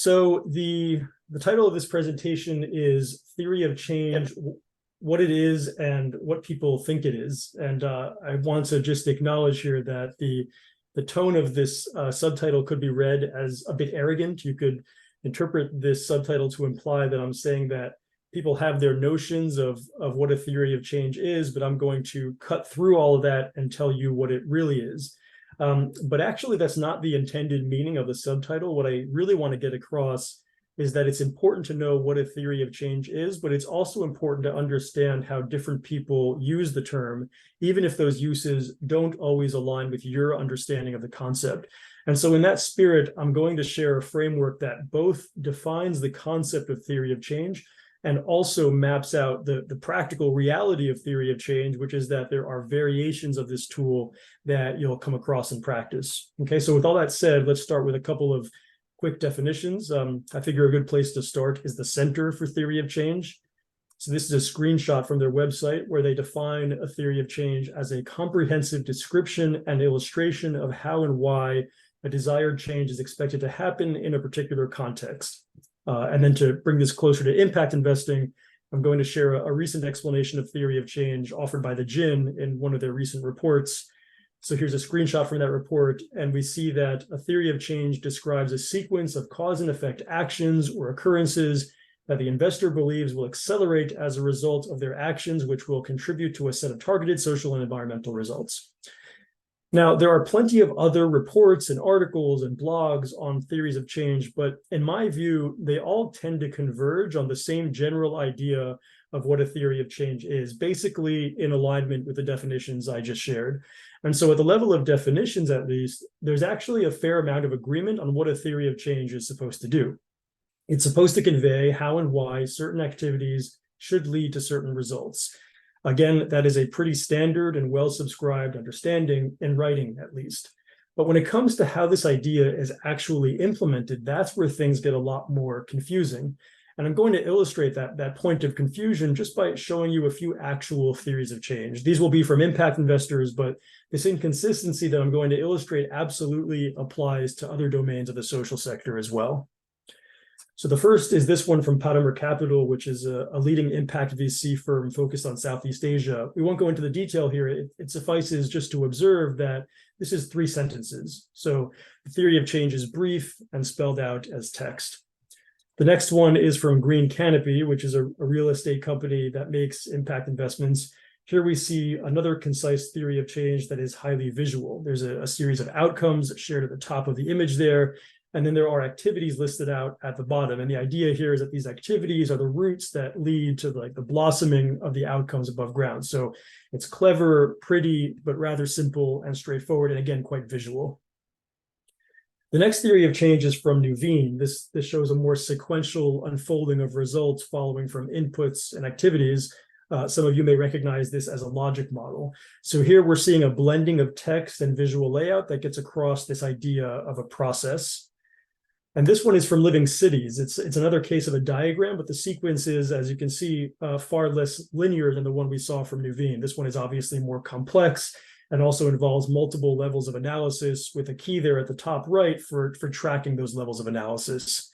So the title of this presentation is Theory of Change, what it is and what people think it is. And I want to just acknowledge here that the tone of this subtitle could be read as a bit arrogant. You could interpret this subtitle to imply that I'm saying that people have their notions of what a theory of change is, but I'm going to cut through all of that and tell you what it really is. But actually, that's not the intended meaning of the subtitle. What I really want to get across is that it's important to know what a theory of change is, but it's also important to understand how different people use the term, even if those uses don't always align with your understanding of the concept. And so in that spirit, I'm going to share a framework that both defines the concept of theory of change and also maps out the practical reality of theory of change, which is that there are variations of this tool that you'll come across in practice. Okay, so with all that said, let's start with a couple of quick definitions. I figure a good place to start is the Center for Theory of Change. So this is a screenshot from their website where they define a theory of change as a comprehensive description and illustration of how and why a desired change is expected to happen in a particular context. And then to bring this closer to impact investing, I'm going to share a recent explanation of theory of change offered by the GIN in one of their recent reports. So here's a screenshot from that report, and we see that a theory of change describes a sequence of cause and effect actions or occurrences that the investor believes will accelerate as a result of their actions, which will contribute to a set of targeted social and environmental results. Now, there are plenty of other reports and articles and blogs on theories of change, but in my view, they all tend to converge on the same general idea of what a theory of change is, basically in alignment with the definitions I just shared. And so at the level of definitions, at least, there's actually a fair amount of agreement on what a theory of change is supposed to do. It's supposed to convey how and why certain activities should lead to certain results. Again, that is a pretty standard and well-subscribed understanding in writing, at least. But when it comes to how this idea is actually implemented, that's where things get a lot more confusing. And I'm going to illustrate that point of confusion just by showing you a few actual theories of change. These will be from impact investors, but this inconsistency that I'm going to illustrate absolutely applies to other domains of the social sector as well. So the first is this one from Potamer Capital, which is a leading impact VC firm focused on Southeast Asia. We won't go into the detail here. It suffices just to observe that this is 3 sentences. So the theory of change is brief and spelled out as text. The next one is from Green Canopy, which is a real estate company that makes impact investments. Here we see another concise theory of change that is highly visual. There's a series of outcomes shared at the top of the image there. And then there are activities listed out at the bottom. And the idea here is that these activities are the roots that lead to the blossoming of the outcomes above ground. So it's clever, pretty, but rather simple and straightforward, and again, quite visual. The next theory of change is from Nuveen. This shows a more sequential unfolding of results following from inputs and activities. Some of you may recognize this as a logic model. So here we're seeing a blending of text and visual layout that gets across this idea of a process. And this one is from Living Cities. It's another case of a diagram, but the sequence is, as you can see, far less linear than the one we saw from Nuveen. This one is obviously more complex and also involves multiple levels of analysis with a key there at the top right for tracking those levels of analysis.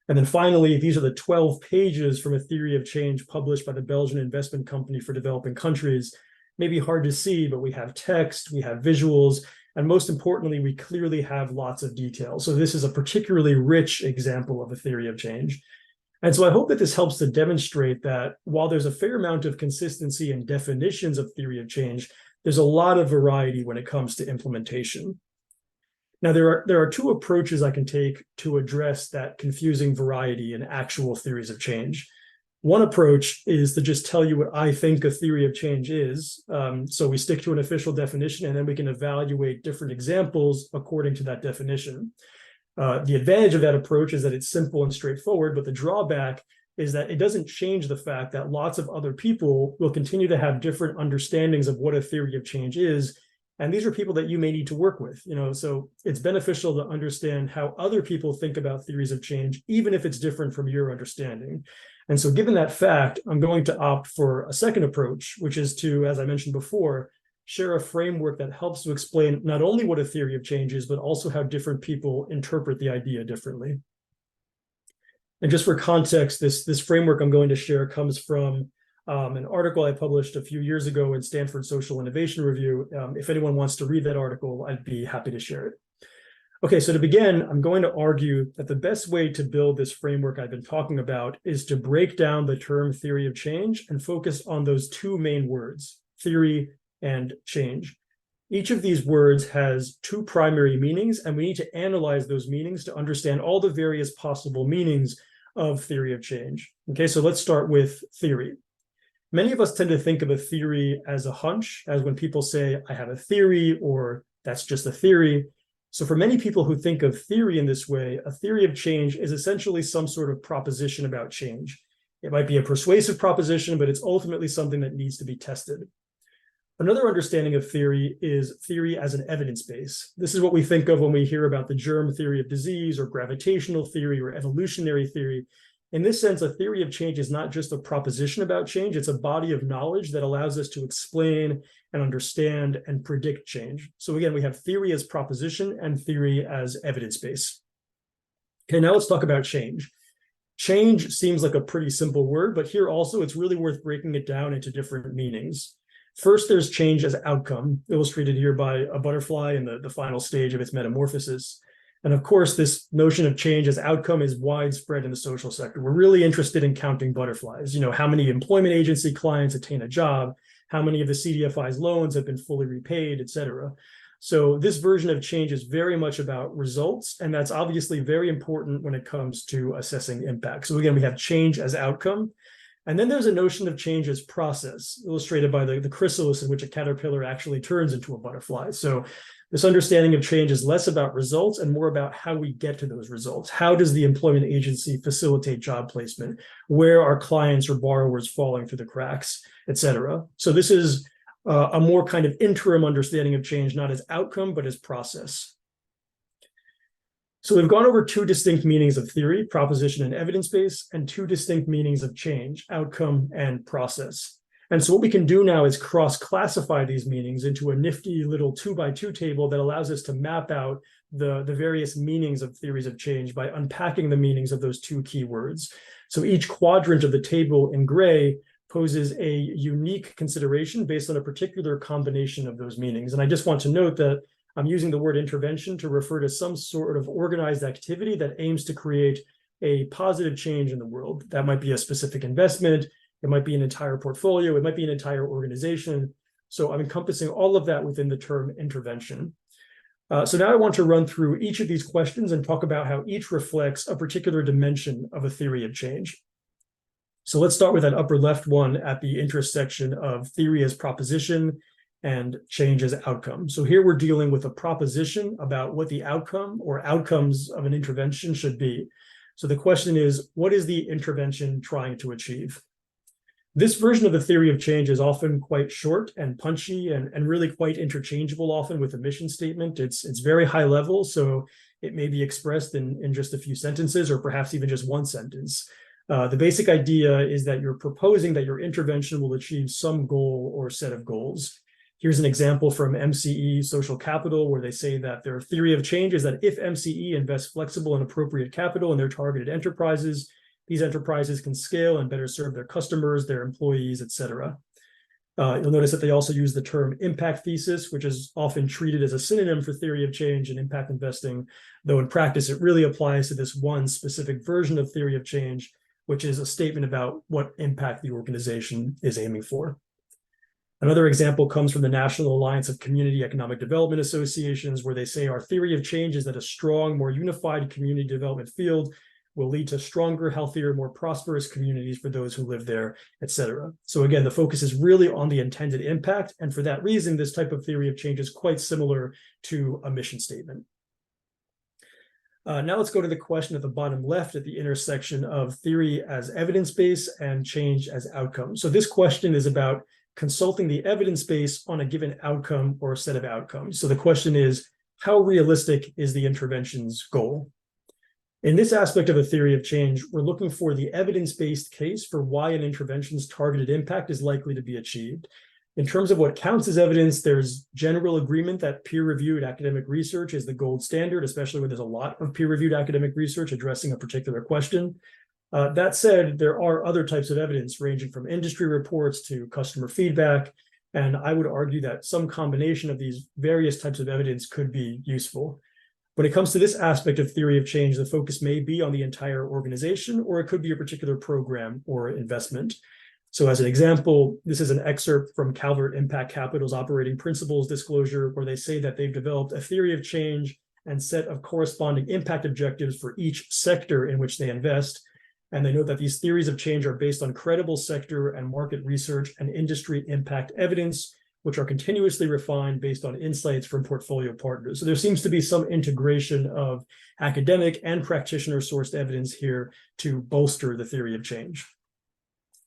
And then finally, these are the 12 pages from a theory of change published by the Belgian investment company for developing countries. Maybe hard to see, but we have text, we have visuals, and most importantly, we clearly have lots of detail. So this is a particularly rich example of a theory of change. And so I hope that this helps to demonstrate that while there's a fair amount of consistency in definitions of theory of change, there's a lot of variety when it comes to implementation. Now, there are 2 approaches I can take to address that confusing variety in actual theories of change. One approach is to just tell you what I think a theory of change is. So we stick to an official definition, and then we can evaluate different examples according to that definition. The advantage of that approach is that it's simple and straightforward, but the drawback is that it doesn't change the fact that lots of other people will continue to have different understandings of what a theory of change is. And these are people that you may need to work with, so it's beneficial to understand how other people think about theories of change, even if it's different from your understanding. And so given that fact, I'm going to opt for a second approach, which is to, as I mentioned before, share a framework that helps to explain not only what a theory of change is, but also how different people interpret the idea differently. And just for context, this framework I'm going to share comes from an article I published a few years ago in Stanford Social Innovation Review. If anyone wants to read that article, I'd be happy to share it. Okay, so to begin, I'm going to argue that the best way to build this framework I've been talking about is to break down the term theory of change and focus on those two main words, theory and change. Each of these words has two primary meanings, and we need to analyze those meanings to understand all the various possible meanings of theory of change. Okay, so let's start with theory. Many of us tend to think of a theory as a hunch, as when people say, I have a theory, or that's just a theory. So for many people who think of theory in this way, a theory of change is essentially some sort of proposition about change. It might be a persuasive proposition, but it's ultimately something that needs to be tested. Another understanding of theory is theory as an evidence base. This is what we think of when we hear about the germ theory of disease or gravitational theory or evolutionary theory. In this sense, a theory of change is not just a proposition about change, it's a body of knowledge that allows us to explain and understand and predict change. So again, we have theory as proposition and theory as evidence base. Okay, now let's talk about change. Change seems like a pretty simple word, but here also it's really worth breaking it down into different meanings. First, there's change as outcome, illustrated here by a butterfly in the final stage of its metamorphosis. And of course, this notion of change as outcome is widespread in the social sector. We're really interested in counting butterflies. You know, how many employment agency clients attain a job, how many of the CDFI's loans have been fully repaid, et cetera. So this version of change is very much about results, and that's obviously very important when it comes to assessing impact. So again, we have change as outcome. And then there's a notion of change as process, illustrated by the chrysalis in which a caterpillar actually turns into a butterfly. So this understanding of change is less about results and more about how we get to those results. How does the employment agency facilitate job placement? Where are clients or borrowers falling through the cracks, et cetera? So this is a more kind of interim understanding of change, not as outcome, but as process. So we've gone over two distinct meanings of theory, proposition and evidence base, and two distinct meanings of change, outcome and process. And so what we can do now is cross-classify these meanings into a nifty little 2x2 table that allows us to map out the various meanings of theories of change by unpacking the meanings of those two key words. So each quadrant of the table in gray poses a unique consideration based on a particular combination of those meanings. And I just want to note that I'm using the word intervention to refer to some sort of organized activity that aims to create a positive change in the world. That might be a specific investment, it might be an entire portfolio, it might be an entire organization. So I'm encompassing all of that within the term intervention. So now I want to run through each of these questions and talk about how each reflects a particular dimension of a theory of change. So let's start with that upper left one at the intersection of theory as proposition and change as outcome. So here we're dealing with a proposition about what the outcome or outcomes of an intervention should be. So the question is, what is the intervention trying to achieve? This version of the theory of change is often quite short and punchy and really quite interchangeable often with a mission statement. It's very high level, so it may be expressed in just a few sentences or perhaps even just one sentence. The basic idea is that you're proposing that your intervention will achieve some goal or set of goals. Here's an example from MCE Social Capital, where they say that their theory of change is that if MCE invests flexible and appropriate capital in their targeted enterprises, these enterprises can scale and better serve their customers, their employees, et cetera. You'll notice that they also use the term impact thesis, which is often treated as a synonym for theory of change and impact investing, though in practice it really applies to this one specific version of theory of change, which is a statement about what impact the organization is aiming for. Another example comes from the National Alliance of Community Economic Development Associations, where they say our theory of change is that a strong, more unified community development field will lead to stronger, healthier, more prosperous communities for those who live there, et cetera. So again, the focus is really on the intended impact. And for that reason, this type of theory of change is quite similar to a mission statement. Now let's go to the question at the bottom left at the intersection of theory as evidence base and change as outcome. So this question is about consulting the evidence base on a given outcome or a set of outcomes. So the question is, how realistic is the intervention's goal? In this aspect of a theory of change, we're looking for the evidence-based case for why an intervention's targeted impact is likely to be achieved. In terms of what counts as evidence, there's general agreement that peer-reviewed academic research is the gold standard, especially when there's a lot of peer-reviewed academic research addressing a particular question. That said, there are other types of evidence ranging from industry reports to customer feedback, and I would argue that some combination of these various types of evidence could be useful. When it comes to this aspect of theory of change, the focus may be on the entire organization, or it could be a particular program or investment. So as an example, this is an excerpt from Calvert Impact Capital's operating principles disclosure, where they say that they've developed a theory of change and set of corresponding impact objectives for each sector in which they invest. And they note that these theories of change are based on credible sector and market research and industry impact evidence, which are continuously refined based on insights from portfolio partners. So there seems to be some integration of academic and practitioner-sourced evidence here to bolster the theory of change.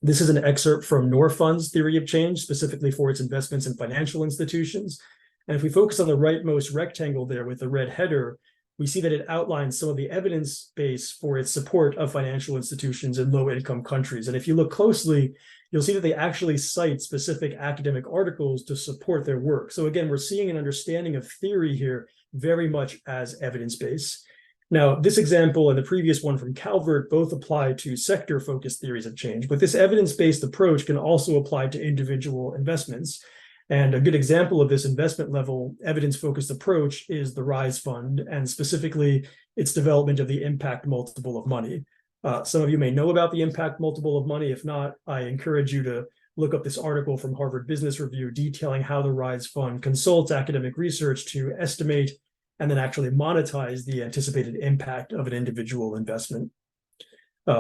This is an excerpt from Norfund's theory of change, specifically for its investments in financial institutions. And if we focus on the rightmost rectangle there with the red header, we see that it outlines some of the evidence base for its support of financial institutions in low-income countries. And if you look closely, you'll see that they actually cite specific academic articles to support their work. So again, we're seeing an understanding of theory here very much as evidence-based. Now, this example and the previous one from Calvert both apply to sector-focused theories of change, but this evidence-based approach can also apply to individual investments. And a good example of this investment level evidence-focused approach is the RISE Fund, and specifically its development of the impact multiple of money. Some of you may know about the impact multiple of money. If not, I encourage you to look up this article from Harvard Business Review detailing how the RISE Fund consults academic research to estimate and then actually monetize the anticipated impact of an individual investment.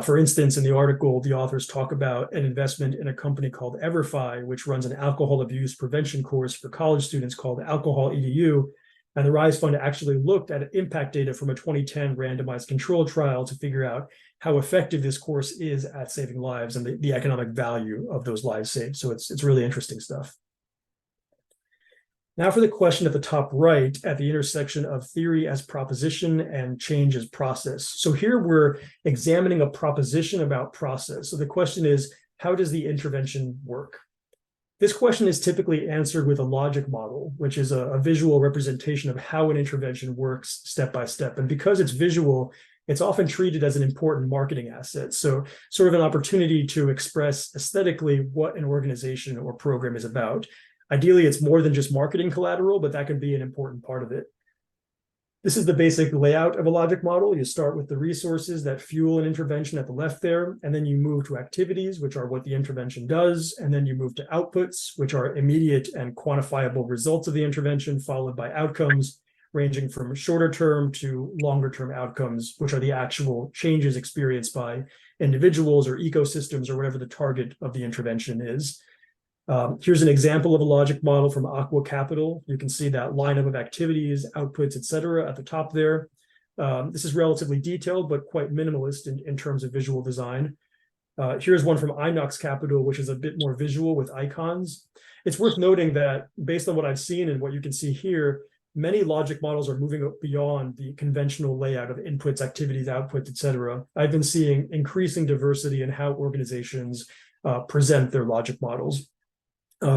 For instance, in the article, the authors talk about an investment in a company called EverFi, which runs an alcohol abuse prevention course for college students called Alcohol EDU. And the RISE Fund actually looked at impact data from a 2010 randomized control trial to figure out how effective this course is at saving lives and the economic value of those lives saved. So it's really interesting stuff. Now for the question at the top right, at the intersection of theory as proposition and change as process. So here we're examining a proposition about process. So the question is, how does the intervention work? This question is typically answered with a logic model, which is a visual representation of how an intervention works step by step. And because it's visual, it's often treated as an important marketing asset. So sort of an opportunity to express aesthetically what an organization or program is about. Ideally, it's more than just marketing collateral, but that can be an important part of it. This is the basic layout of a logic model. You start with the resources that fuel an intervention at the left there, and then you move to activities, which are what the intervention does, and then you move to outputs, which are immediate and quantifiable results of the intervention, followed by outcomes, ranging from shorter term to longer term outcomes, which are the actual changes experienced by individuals or ecosystems or whatever the target of the intervention is. Here's an example of a logic model from Aqua Capital. You can see that lineup of activities, outputs, et cetera, at the top there. This is relatively detailed, but quite minimalist in terms of visual design. Here's one from Inox Capital, which is a bit more visual with icons. It's worth noting that based on what I've seen and what you can see here, many logic models are moving beyond the conventional layout of inputs, activities, outputs, et cetera. I've been seeing increasing diversity in how organizations present their logic models.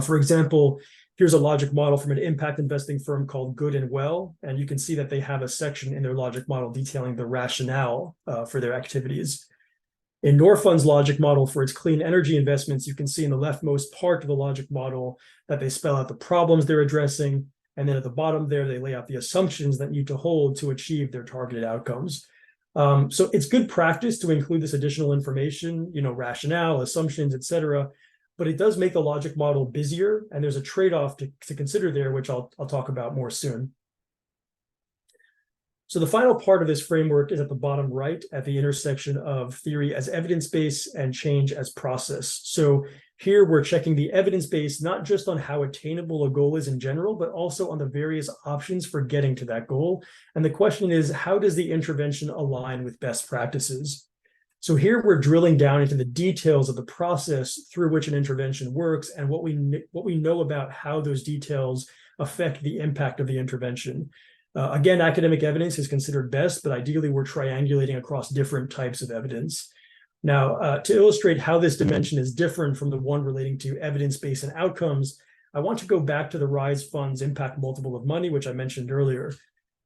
For example, here's a logic model from an impact investing firm called Good and Well, and you can see that they have a section in their logic model detailing the rationale for their activities. In Norfund's logic model for its clean energy investments, you can see in the leftmost part of the logic model that they spell out the problems they're addressing, and then at the bottom there, they lay out the assumptions that need to hold to achieve their targeted outcomes. So it's good practice to include this additional information, rationale, assumptions, et cetera, but it does make the logic model busier, and there's a trade-off to consider there, which I'll talk about more soon. So the final part of this framework is at the bottom right, at the intersection of theory as evidence-based and change as process. So here we're checking the evidence base, not just on how attainable a goal is in general, but also on the various options for getting to that goal. And the question is, how does the intervention align with best practices? So here we're drilling down into the details of the process through which an intervention works and what we know about how those details affect the impact of the intervention. Again, academic evidence is considered best, but ideally we're triangulating across different types of evidence. Now, to illustrate how this dimension is different from the one relating to evidence-based and outcomes, I want to go back to the RISE Fund's impact multiple of money, which I mentioned earlier.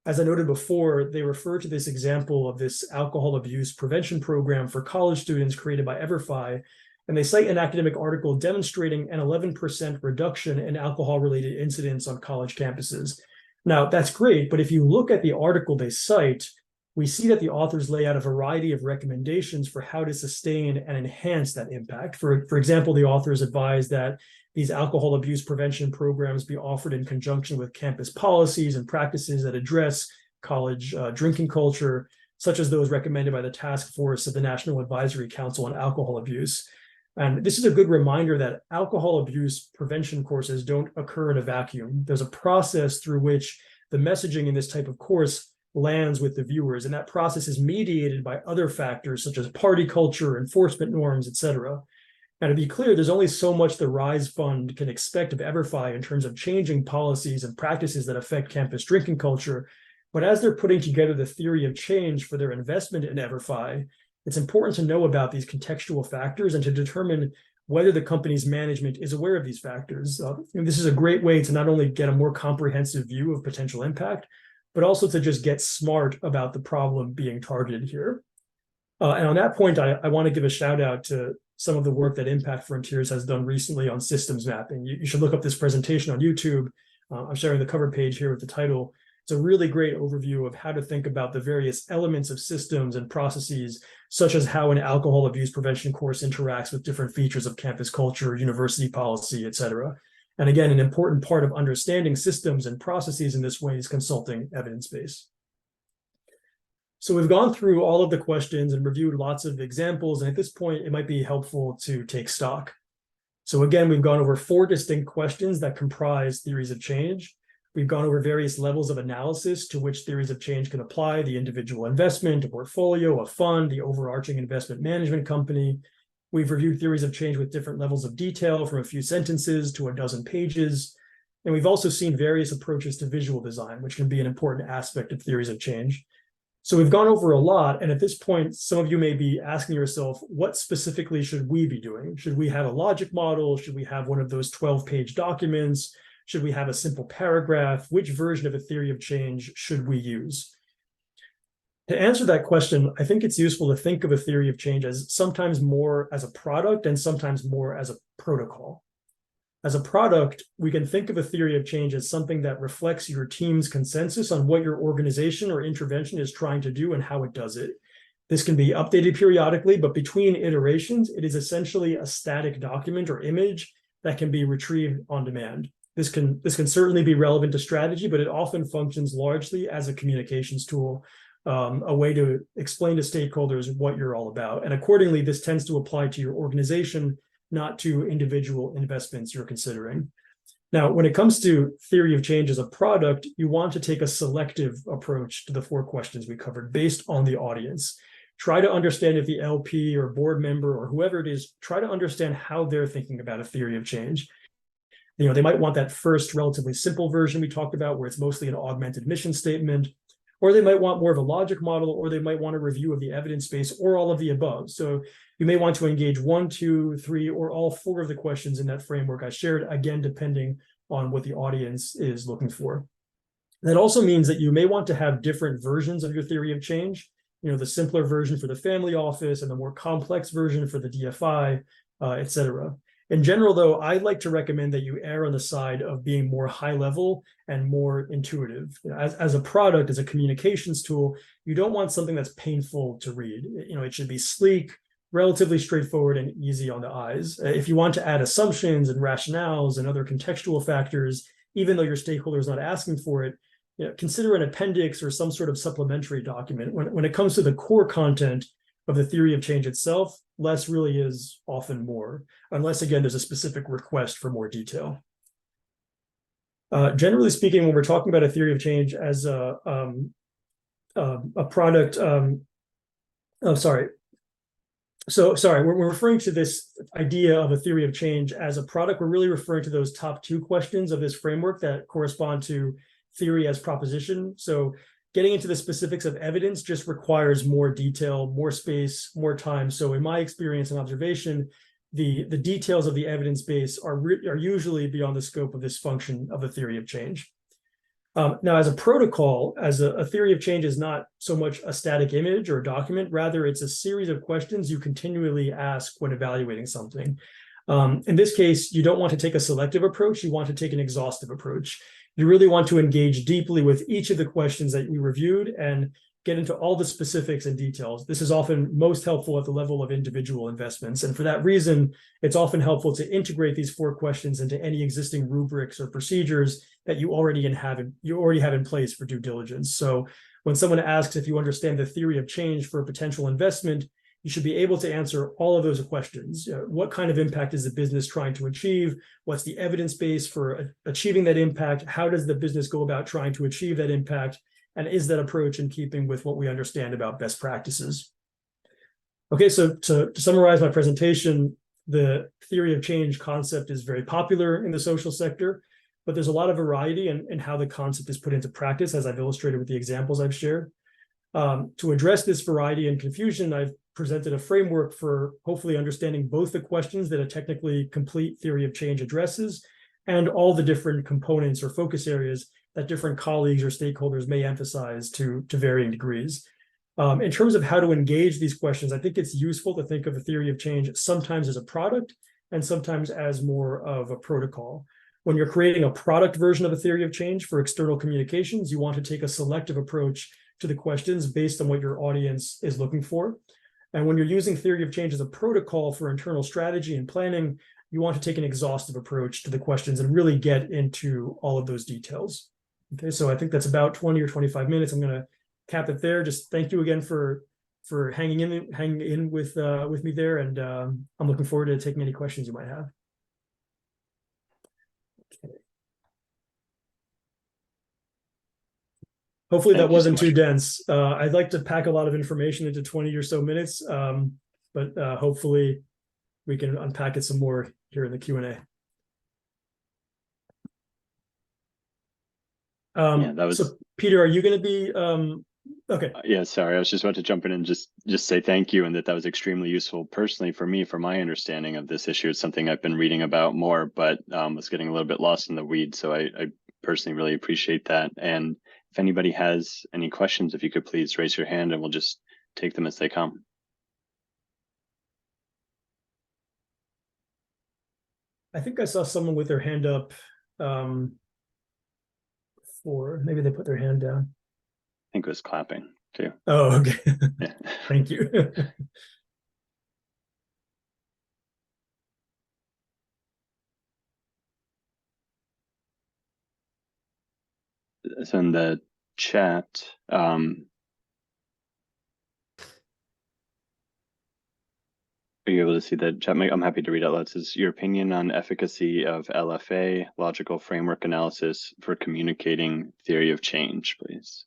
As I noted before, they refer to this example of this alcohol abuse prevention program for college students created by EverFi, and they cite an academic article demonstrating an 11% reduction in alcohol-related incidents on college campuses. Now, that's great, but if you look at the article they cite, we see that the authors lay out a variety of recommendations for how to sustain and enhance that impact. For example, the authors advise that these alcohol abuse prevention programs be offered in conjunction with campus policies and practices that address college drinking culture, such as those recommended by the task force of the National Advisory Council on Alcohol Abuse. And this is a good reminder that alcohol abuse prevention courses don't occur in a vacuum. There's a process through which the messaging in this type of course lands with the viewers, and that process is mediated by other factors such as party culture, enforcement norms, etc. Now, to be clear, there's only so much the RISE Fund can expect of EverFi in terms of changing policies and practices that affect campus drinking culture. But as they're putting together the theory of change for their investment in EverFi, it's important to know about these contextual factors and to determine whether the company's management is aware of these factors. And this is a great way to not only get a more comprehensive view of potential impact, but also to just get smart about the problem being targeted here. And on that point, I want to give a shout out to some of the work that Impact Frontiers has done recently on systems mapping. You should look up this presentation on YouTube. I'm sharing the cover page here with the title. It's a really great overview of how to think about the various elements of systems and processes, such as how an alcohol abuse prevention course interacts with different features of campus culture, university policy, et cetera. And again, an important part of understanding systems and processes in this way is consulting evidence base. So we've gone through all of the questions and reviewed lots of examples, and at this point, it might be helpful to take stock. So again, we've gone over 4 distinct questions that comprise theories of change. We've gone over various levels of analysis to which theories of change can apply: the individual investment, a portfolio, a fund, the overarching investment management company. We've reviewed theories of change with different levels of detail, from a few sentences to a dozen pages. And we've also seen various approaches to visual design, which can be an important aspect of theories of change. So we've gone over a lot, and at this point, some of you may be asking yourself, what specifically should we be doing? Should we have a logic model? Should we have one of those 12-page documents? Should we have a simple paragraph? Which version of a theory of change should we use? To answer that question, I think it's useful to think of a theory of change as sometimes more as a product and sometimes more as a protocol. As a product, we can think of a theory of change as something that reflects your team's consensus on what your organization or intervention is trying to do and how it does it. This can be updated periodically, but between iterations, it is essentially a static document or image that can be retrieved on demand. This can certainly be relevant to strategy, but it often functions largely as a communications tool, a way to explain to stakeholders what you're all about. And accordingly, this tends to apply to your organization, not to individual investments you're considering. Now, when it comes to theory of change as a product, you want to take a selective approach to the 4 questions we covered based on the audience. Try to understand if the LP or board member or whoever it is, try to understand how they're thinking about a theory of change. You know, they might want that first relatively simple version we talked about, where it's mostly an augmented mission statement, or they might want more of a logic model, or they might want a review of the evidence base, or all of the above. So you may want to engage 1, 2, 3, or all 4 of the questions in that framework I shared, again, depending on what the audience is looking for. That also means that you may want to have different versions of your theory of change, you know, the simpler version for the family office and the more complex version for the DFI, et cetera. In general, though, I like to recommend that you err on the side of being more high level and more intuitive. As a product, as a communications tool, you don't want something that's painful to read. You know, it should be sleek, relatively straightforward, and easy on the eyes. If you want to add assumptions and rationales and other contextual factors, even though your stakeholder is not asking for it, you know, consider an appendix or some sort of supplementary document. When it comes to the core content of the theory of change itself, less really is often more, unless, again, there's a specific request for more detail. Generally speaking, when we're talking about a theory of change as a product, we're referring to this idea of a theory of change as a product. We're really referring to those top 2 questions of this framework that correspond to theory as proposition. So getting into the specifics of evidence just requires more detail, more space, more time. So in my experience and observation, the details of the evidence base are usually beyond the scope of this function of a theory of change. Now, as a protocol, as a theory of change is not so much a static image or a document, rather it's a series of questions you continually ask when evaluating something. In this case, you don't want to take a selective approach, you want to take an exhaustive approach. You really want to engage deeply with each of the questions that we reviewed and get into all the specifics and details. This is often most helpful at the level of individual investments. And for that reason, it's often helpful to integrate these 4 questions into any existing rubrics or procedures that you already have in place for due diligence. So when someone asks if you understand the theory of change for a potential investment, you should be able to answer all of those questions. What kind of impact is the business trying to achieve? What's the evidence base for achieving that impact? How does the business go about trying to achieve that impact? And is that approach in keeping with what we understand about best practices? Okay, so to summarize my presentation, the theory of change concept is very popular in the social sector, but there's a lot of variety in how the concept is put into practice, as I've illustrated with the examples I've shared. To address this variety and confusion, I've presented a framework for hopefully understanding both the questions that a technically complete theory of change addresses and all the different components or focus areas that different colleagues or stakeholders may emphasize to varying degrees. In terms of how to engage these questions, I think it's useful to think of a theory of change sometimes as a product and sometimes as more of a protocol. When you're creating a product version of a theory of change for external communications, you want to take a selective approach to the questions based on what your audience is looking for. And when you're using theory of change as a protocol for internal strategy and planning, you want to take an exhaustive approach to the questions and really get into all of those details. Okay, so I think that's about 20 or 25 minutes. I'm going to cap it there. Just thank you again for hanging in with me there, and I'm looking forward to taking any questions you might have. Okay. Hopefully that wasn't too dense. I'd like to pack a lot of information into 20 or so minutes, but hopefully we can unpack it some more here in the Q&A. Yeah, that was. So Peter, are you going to be okay? Yeah, sorry, I was just about to jump in and just say thank you, and that was extremely useful personally for me, for my understanding of this issue. It's something I've been reading about more, but was getting a little bit lost in the weeds. So I personally really appreciate that. And if anybody has any questions, if you could please raise your hand, and we'll just take them as they come. I think I saw someone with their hand up. Or maybe they put their hand down. I think it was clapping too. Oh, okay. Yeah. Thank you. So in the chat, are you able to see the chat? I'm happy to read out loud. It says, your opinion on efficacy of LFA, logical framework analysis, for communicating theory of change, please.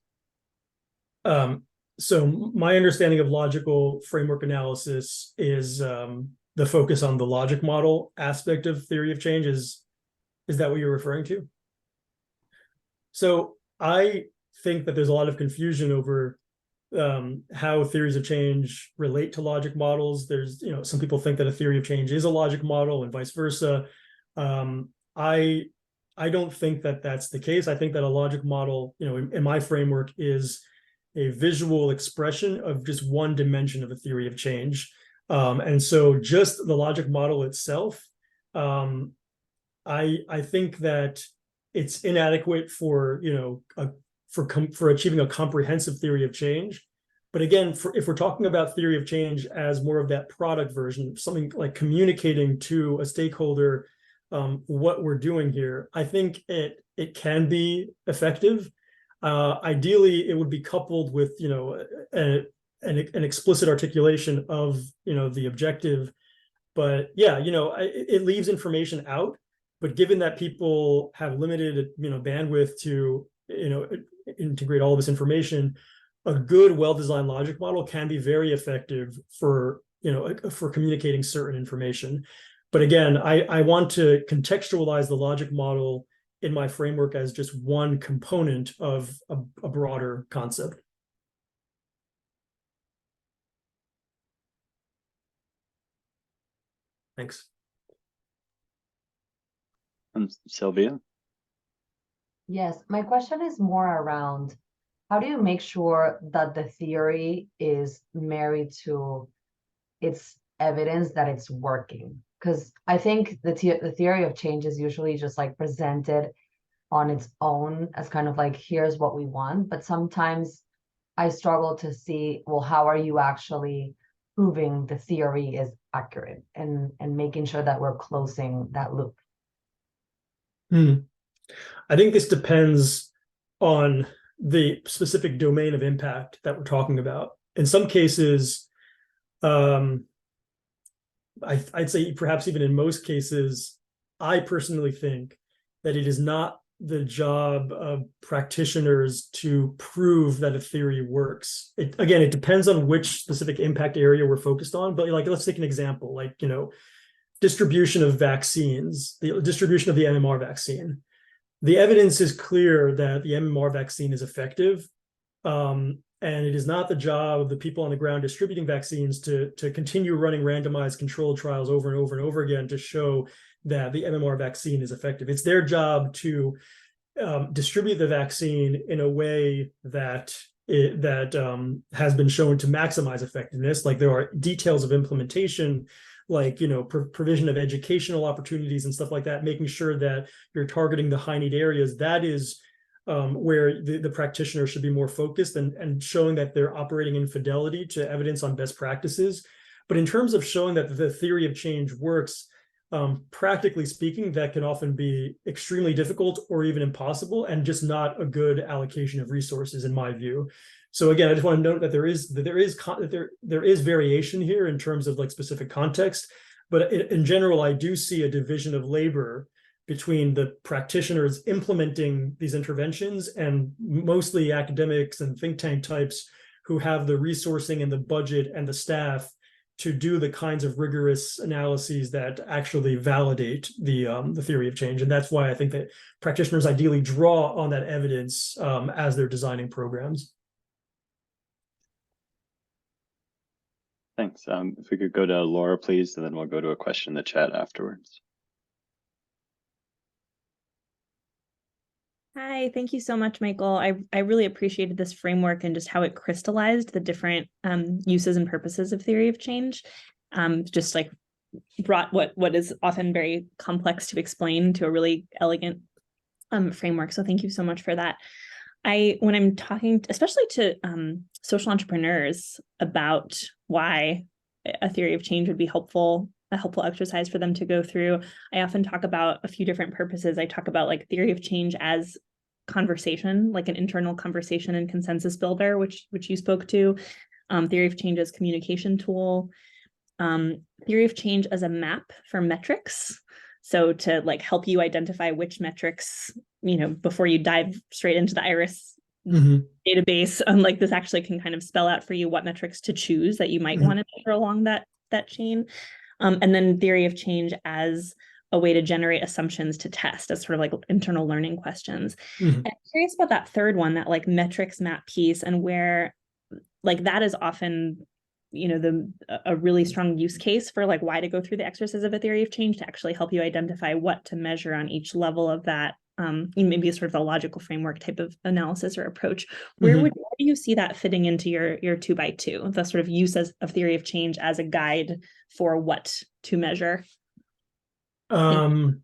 So my understanding of logical framework analysis is the focus on the logic model aspect of theory of change. Is that what you're referring to? So I think that there's a lot of confusion over how theories of change relate to logic models. There's, some people think that a theory of change is a logic model and vice versa. I don't think that that's the case. I think that a logic model, in my framework, is a visual expression of just one dimension of a theory of change. And so just the logic model itself, I think that it's inadequate for, for achieving a comprehensive theory of change. But again, if we're talking about theory of change as more of that product version, something like communicating to a stakeholder what we're doing here, I think it can be effective. Ideally, it would be coupled with, an explicit articulation of, the objective. But yeah, it leaves information out. But given that people have limited, bandwidth to, integrate all of this information, a good, well-designed logic model can be very effective for, for communicating certain information. But again, I want to contextualize the logic model in my framework as just one component of a broader concept. Thanks. Sylvia? Yes, my question is more around how do you make sure that the theory is married to its evidence that it's working? Because I think the theory of change is usually just like presented on its own as kind of like, here's what we want. But sometimes I struggle to see, well, how are you actually proving the theory is accurate and making sure that we're closing that loop? I think this depends on the specific domain of impact that we're talking about. In some cases, I'd say perhaps even in most cases, I personally think that it is not the job of practitioners to prove that a theory works. Again, it depends on which specific impact area we're focused on. But like, let's take an example, like, distribution of vaccines, the distribution of the MMR vaccine. The evidence is clear that the MMR vaccine is effective. And it is not the job of the people on the ground distributing vaccines to continue running randomized controlled trials over and over and over again to show that the MMR vaccine is effective. It's their job to distribute the vaccine in a way that has been shown to maximize effectiveness. Like there are details of implementation, like provision of educational opportunities and stuff like that, making sure that you're targeting the high need areas. That is where the practitioner should be more focused and showing that they're operating in fidelity to evidence on best practices. But in terms of showing that the theory of change works, practically speaking, that can often be extremely difficult or even impossible, and just not a good allocation of resources, in my view. So again, I just want to note that there is variation here in terms of like specific context, but in general, I do see a division of labor between the practitioners implementing these interventions and mostly academics and think tank types who have the resourcing and the budget and the staff to do the kinds of rigorous analyses that actually validate the theory of change. And that's why I think that practitioners ideally draw on that evidence as they're designing programs. Thanks. If we could go to Laura, please, and then we'll go to a question in the chat afterwards. Hi, thank you so much, Michael. I really appreciated this framework and just how it crystallized the different uses and purposes of theory of change. Just like brought what is often very complex to explain to a really elegant framework. So thank you so much for that. When I'm talking, especially to social entrepreneurs about why a theory of change would be a helpful exercise for them to go through, I often talk about a few different purposes. I talk about like theory of change as conversation, like an internal conversation and consensus builder, which you spoke to. Theory of change as communication tool. Theory of change as a map for metrics. So to like help you identify which metrics, before you dive straight into the IRIS database, like this actually can kind of spell out for you what metrics to choose that you might want to measure along that chain. And then theory of change as a way to generate assumptions to test as sort of like internal learning questions. And I'm curious about that third one, that like metrics map piece, and where like that is often, a really strong use case for like why to go through the exercise of a theory of change to actually help you identify what to measure on each level of that. Maybe a sort of a logical framework type of analysis or approach. Where do you see that fitting into your 2x2, the sort of use of theory of change as a guide for what to measure? That's an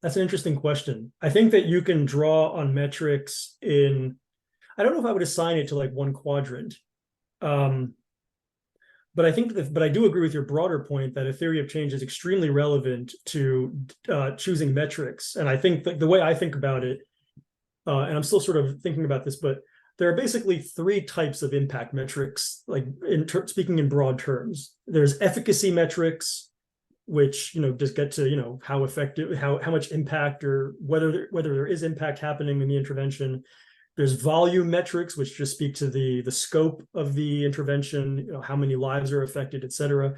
interesting question. I think that you can draw on metrics I don't know if I would assign it to like one quadrant. But I think but I do agree with your broader point that a theory of change is extremely relevant to choosing metrics. And I think that the way I think about it, and I'm still sort of thinking about this, but there are basically three types of impact metrics, like speaking in broad terms. There's efficacy metrics, which just get to how effective, how much impact, or whether there is impact happening in the intervention. There's volume metrics, which just speak to the scope of the intervention, how many lives are affected, et cetera.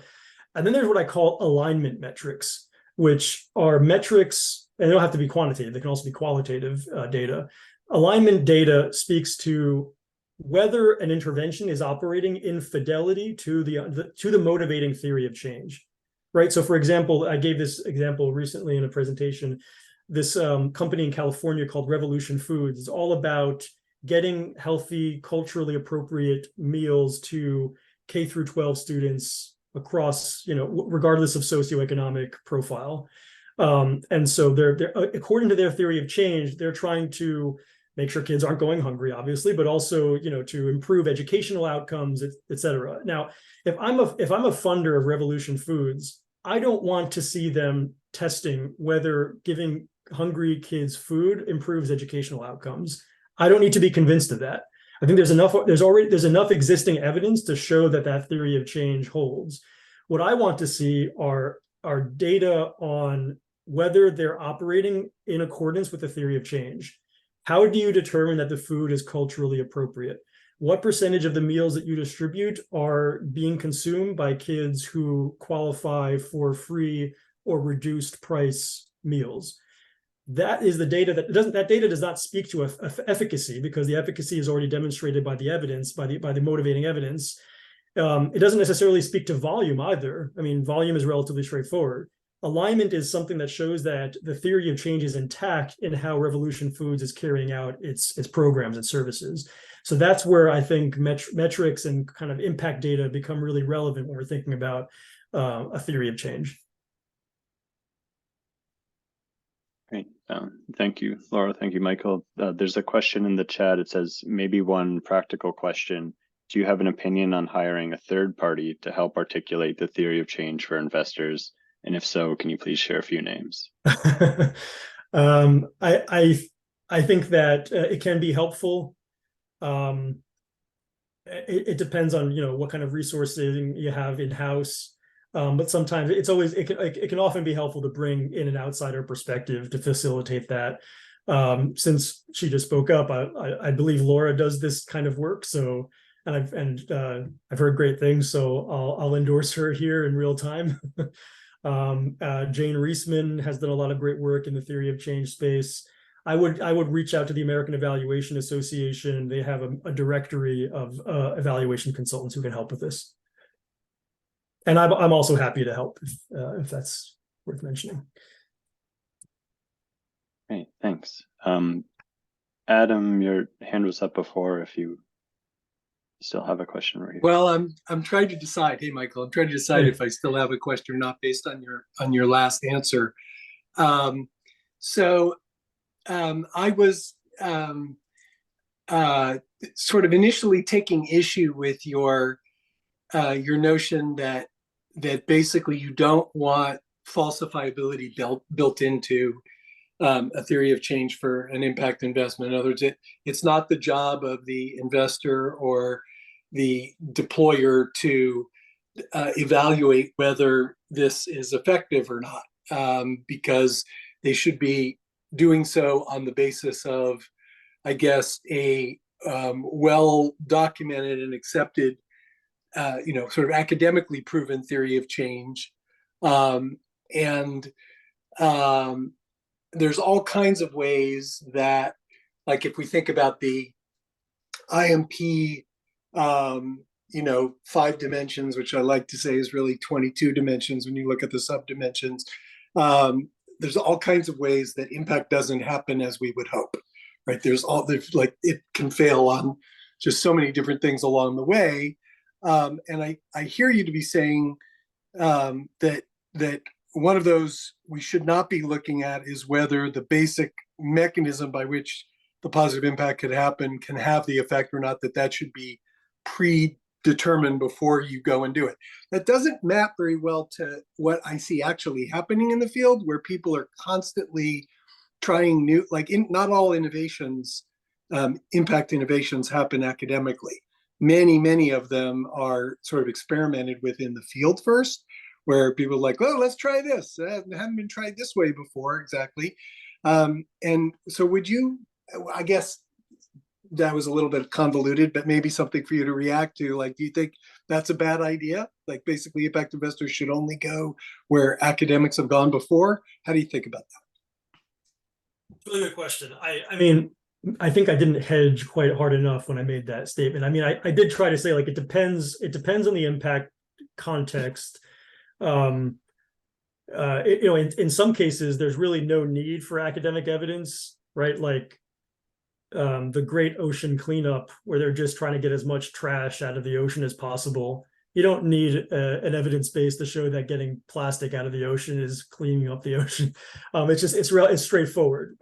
And then there's what I call alignment metrics, which are metrics, and they don't have to be quantitative, they can also be qualitative data. Alignment data speaks to whether an intervention is operating in fidelity to the motivating theory of change, right? So for example, I gave this example recently in a presentation this company in California called Revolution Foods. It's all about getting healthy, culturally appropriate meals to K through 12 students across, regardless of socioeconomic profile. And so they're according to their theory of change, they're trying to make sure kids aren't going hungry, obviously, but also, to improve educational outcomes, et cetera. Now, if I'm a funder of Revolution Foods, I don't want to see them testing whether giving hungry kids food improves educational outcomes. I don't need to be convinced of that. I think there's enough existing evidence to show that theory of change holds. What I want to see are data on whether they're operating in accordance with the theory of change. How do you determine that the food is culturally appropriate? What percentage of the meals that you distribute are being consumed by kids who qualify for free or reduced price meals? That is the data that data does not speak to efficacy, because the efficacy is already demonstrated by the evidence, by the motivating evidence. It doesn't necessarily speak to volume either. I mean, volume is relatively straightforward. Alignment is something that shows that the theory of change is intact in how Revolution Foods is carrying out its programs and services. So that's where I think metrics and kind of impact data become really relevant when we're thinking about a theory of change. Great. Thank you, Laura. Thank you, Michael. There's a question in the chat. It says, maybe one practical question. Do you have an opinion on hiring a third party to help articulate the theory of change for investors? And if so, can you please share a few names? I think that it can be helpful. It depends on what kind of resources you have in-house. But sometimes it can often be helpful to bring in an outsider perspective to facilitate that. Since she just spoke up, I believe Laura does this kind of work. So, and I've heard great things. So I'll endorse her here in real time. Jane Reisman has done a lot of great work in the theory of change space. I would reach out to the American Evaluation Association. They have a directory of evaluation consultants who can help with this. And I'm also happy to help if that's worth mentioning. Great, thanks. Adam, your hand was up before. If you still have a question right here. Well, I'm trying to decide. Hey, Michael, I'm trying to decide if I still have a question or not based on your last answer. I was sort of initially taking issue with your notion that basically you don't want falsifiability built into a theory of change for an impact investment. In other words, it's not the job of the investor or the deployer to evaluate whether this is effective or not, because they should be doing so on the basis of, I guess, a well-documented and accepted, sort of academically proven theory of change. There's all kinds of ways that, like if we think about the IMP, 5 dimensions, which I like to say is really 22 dimensions when you look at the subdimensions. There's all kinds of ways that impact doesn't happen as we would hope, right? There's it can fail on just so many different things along the way. And I hear you to be saying that one of those we should not be looking at is whether the basic mechanism by which the positive impact could happen can have the effect or not, that should be predetermined before you go and do it. That doesn't map very well to what I see actually happening in the field, where people are constantly trying new, not all innovations, impact innovations happen academically. Many of them are sort of experimented with in the field first, where people are like, oh, let's try this. It hadn't been tried this way before, exactly. And so would you, I guess that was a little bit convoluted, but maybe something for you to react to. Do you think that's a bad idea? Basically impact investors should only go where academics have gone before? How do you think about that? Really good question. I mean, I think I didn't hedge quite hard enough when I made that statement. I mean, I did try to say it depends on the impact context. in some cases, there's really no need for academic evidence, right? Like the Great Ocean Cleanup, where they're just trying to get as much trash out of the ocean as possible. You don't need an evidence base to show that getting plastic out of the ocean is cleaning up the ocean. It's straightforward.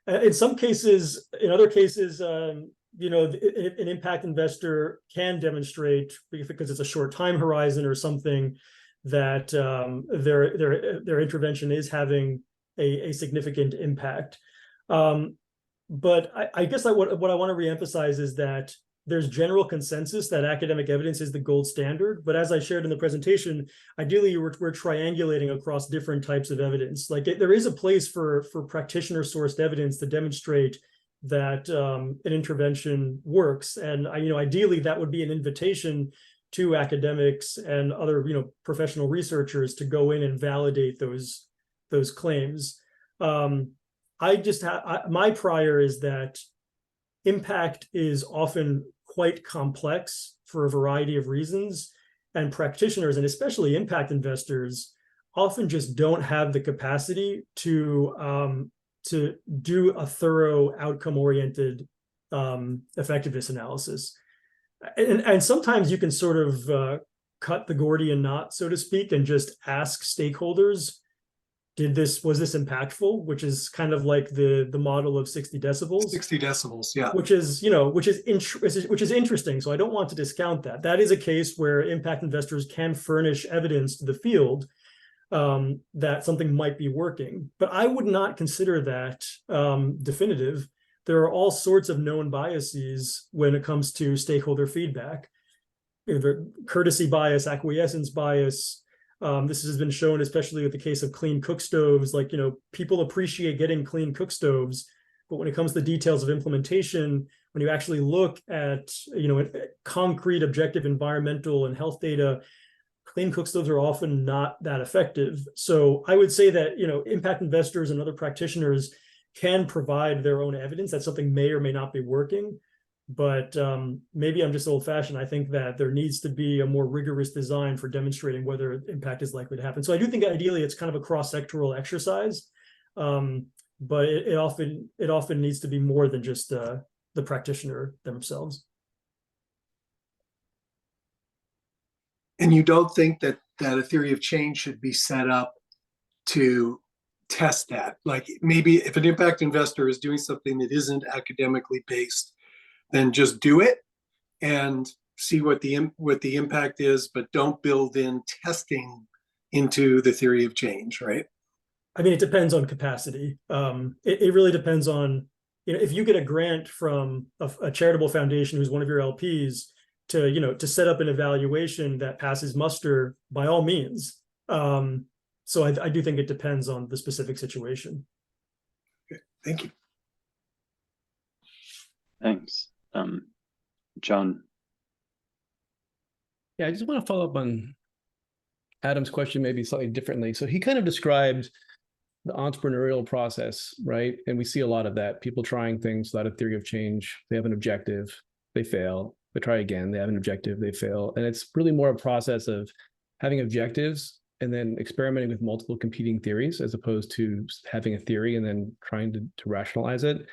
In some cases, in other cases, an impact investor can demonstrate, because it's a short time horizon or something, that their intervention is having a significant impact. But I guess what I want to reemphasize is that there's general consensus that academic evidence is the gold standard. But as I shared in the presentation, ideally we're triangulating across different types of evidence. Like there is a place for practitioner sourced evidence to demonstrate that an intervention works. And ideally that would be an invitation to academics and other professional researchers to go in and validate those claims. My prior is that impact is often quite complex for a variety of reasons, and practitioners, and especially impact investors, often just don't have the capacity to do a thorough outcome-oriented effectiveness analysis. And sometimes you can sort of cut the Gordian knot, so to speak, and just ask stakeholders, was this impactful? Which is kind of like the model of 60 decibels. 60 decibels, yeah. Which is interesting. So I don't want to discount that. That is a case where impact investors can furnish evidence to the field that something might be working. But I would not consider that definitive. There are all sorts of known biases when it comes to stakeholder feedback. Courtesy bias, acquiescence bias. This has been shown, especially with the case of clean cook stoves. Like, people appreciate getting clean cook stoves, but when it comes to details of implementation, when you actually look at, concrete, objective environmental and health data, clean cook stoves are often not that effective. So I would say that, impact investors and other practitioners can provide their own evidence that something may or may not be working. But maybe I'm just old-fashioned. I think that there needs to be a more rigorous design for demonstrating whether impact is likely to happen. So I do think ideally it's kind of a cross-sectoral exercise, but it often needs to be more than just the practitioner themselves. And you don't think that a theory of change should be set up to test that? Like maybe if an impact investor is doing something that isn't academically based, then just do it and see what the impact is, but don't build in testing into the theory of change, right? I mean, it depends on capacity. It really depends on, if you get a grant from a charitable foundation who's one of your LPs to set up an evaluation that passes muster, by all means. So I do think it depends on the specific situation. Okay, thank you. Thanks. John. Yeah, I just want to follow up on Adam's question maybe slightly differently. So he kind of described the entrepreneurial process, right? And we see a lot of that. People trying things without a theory of change. They have an objective, they fail. They try again, they have an objective, they fail. And it's really more a process of having objectives and then experimenting with multiple competing theories, as opposed to having a theory and then trying to rationalize it.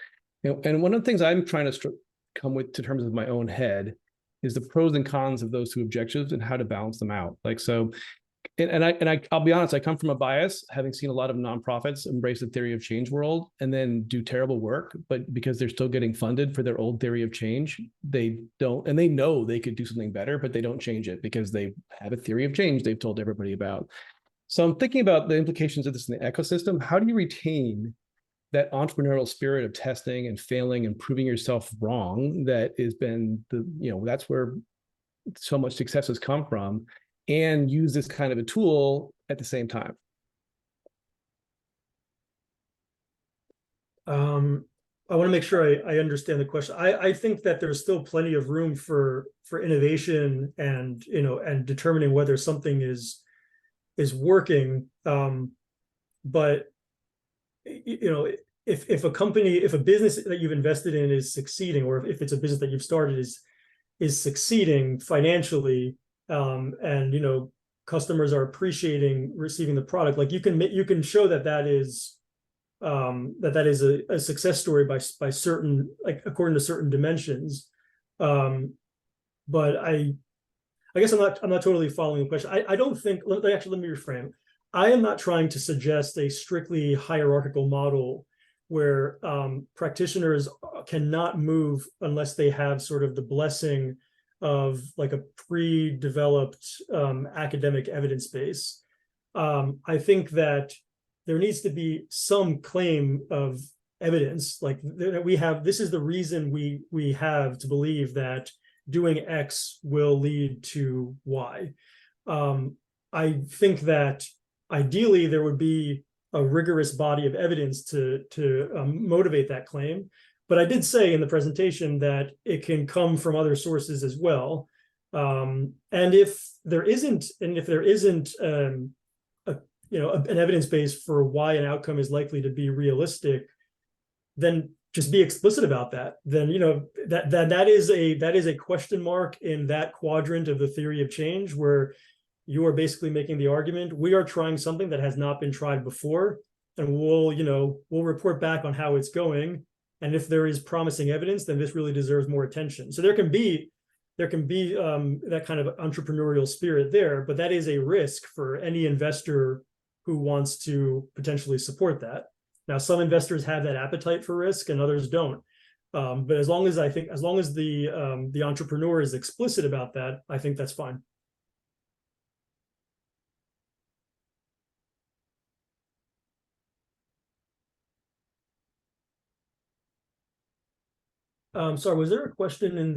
And one of the things I'm trying to come with to terms of my own head is the pros and cons of those two objectives and how to balance them out. Like, so, I'll be honest, I come from a bias, having seen a lot of nonprofits embrace the theory of change world and then do terrible work, but because they're still getting funded for their old theory of change, they don't, and they know they could do something better, but they don't change it because they have a theory of change they've told everybody about. So I'm thinking about the implications of this in the ecosystem. How do you retain that entrepreneurial spirit of testing and failing and proving yourself wrong that has been that's where so much success has come from, and use this kind of a tool at the same time? I want to make sure I understand the question. I think that there's still plenty of room for innovation and determining whether something is working. But if a business that you've invested in is succeeding, or if it's a business that you've started is succeeding financially, and customers are appreciating receiving the product, like you can show that is a success story by certain, like according to certain dimensions. But I guess I'm not totally following the question. I don't think, let me reframe. I am not trying to suggest a strictly hierarchical model where practitioners cannot move unless they have sort of the blessing of like a pre-developed academic evidence base. I think that there needs to be some claim of evidence, like that we have, this is the reason we have to believe that doing X will lead to Y. I think that ideally there would be a rigorous body of evidence to motivate that claim. But I did say in the presentation that it can come from other sources as well. And if there isn't an evidence base for why an outcome is likely to be realistic, then just be explicit about that. Then that is a question mark in that quadrant of the theory of change where you are basically making the argument, we are trying something that has not been tried before, and we'll report back on how it's going. And if there is promising evidence, then this really deserves more attention. So there can be that kind of entrepreneurial spirit there, but that is a risk for any investor who wants to potentially support that. Now, some investors have that appetite for risk and others don't. But as long as the entrepreneur is explicit about that, I think that's fine. Sorry, was there a question in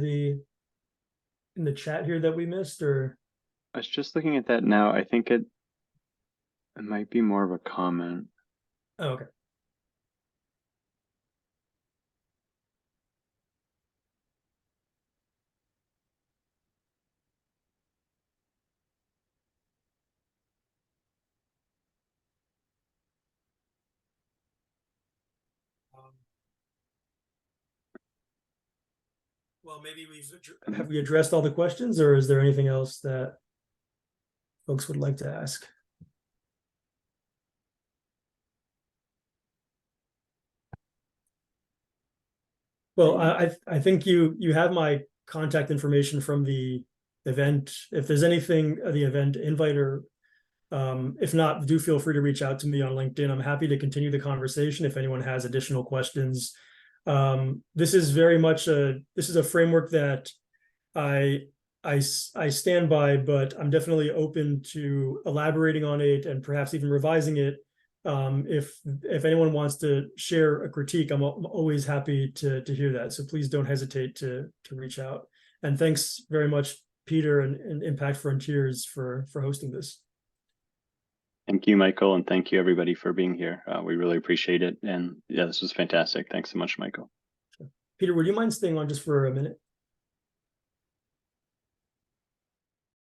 the chat here that we missed, or? I was just looking at that now. I think it might be more of a comment. Oh, okay. Well, maybe have we addressed all the questions, or is there anything else that folks would like to ask? Well, I think you have my contact information from the event. If there's anything, the event invite, or if not, do feel free to reach out to me on LinkedIn. I'm happy to continue the conversation if anyone has additional questions. This is very much this is a framework that I stand by, but I'm definitely open to elaborating on it and perhaps even revising it. If anyone wants to share a critique, I'm always happy to hear that. So please don't hesitate to reach out. And thanks very much, Peter and Impact Frontiers for hosting this. Thank you, Michael, and thank you everybody for being here. We really appreciate it. And yeah, this was fantastic. Thanks so much, Michael. Peter, would you mind staying on just for a minute?